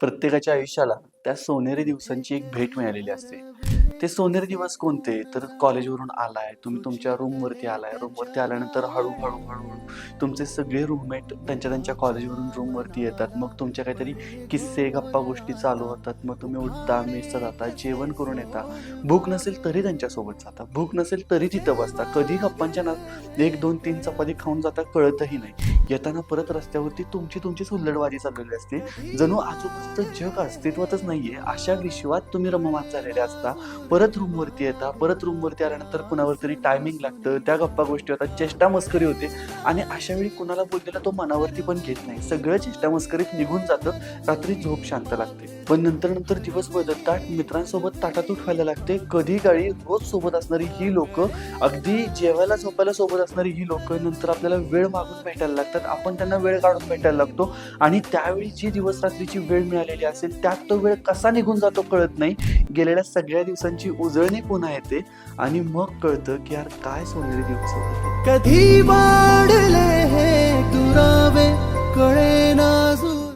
प्रत्येकाच्या आयुष्याला त्या सोनेरी दिवसांची एक भेट मिळालेली असते. ते सोनेरी दिवस कोणते? तर कॉलेजवरून आलाय, तुम्ही तुमच्या रूमवरती आलाय. रूमवरती आल्यानंतर हळू-हळू तुमचे सगळे रूममेट त्यांच्या कॉलेजवरून रूमवरती येतात. मग तुमचे काहीतरी किस्से, गप्पा-गोष्टी चालू होतात. मग तुम्ही उठता, मेसला जाता, जेवण करून येता. भूक नसेल तरी त्यांच्यासोबत जाता. भूक नसेल तरी तिथं बसता. कधी गप्पांच्या नादात 1, 2, 3 चपाती खाऊन जाता कळतही नाही. येताना परत रस्त्यावरती तुमचीच हुल्लडबाजी चाललेली असते. जणू आजूबाजूचं जग अस्तित्वातच नाहीये, अशा विश्वात तुम्ही रममाण झालेले असता. परत रूमवरती येता. परत रूमवरती आल्यानंतर कुणावर तरी टायमिंग लागतं. त्या गप्पा गोष्टी होतात. चेष्टा-मस्करी होते आणि अशा वेळी कुणाला बोललेला तो मनावरती पण घेत नाही. सगळं चेष्टा-मस्करीत निघून जातं. रात्री झोप शांत लागते. पण नंतर दिवस बदलतात. मित्रांसोबत ताटातूट व्हायला लागते. कधी काळी रोज सोबत असणारी ही लोकं, अगदी जेवायला झोपायला सोबत असणारी ही लोकं नंतर आपल्याला वेळ मागून भेटायला लागतात. आपण त्यांना वेळ काढून भेटायला लागतो आणि त्यावेळी जी दिवस रात्रीची वेळ मिळालेली असेल त्यात तो वेळ कसा निघून जातो कळत नाही. गेलेल्या सगळ्या दिवसांची उजळणी पुन्हा येते आणि मग कळतं की यार काय सोनेरी दिवस होते. कधी वाढले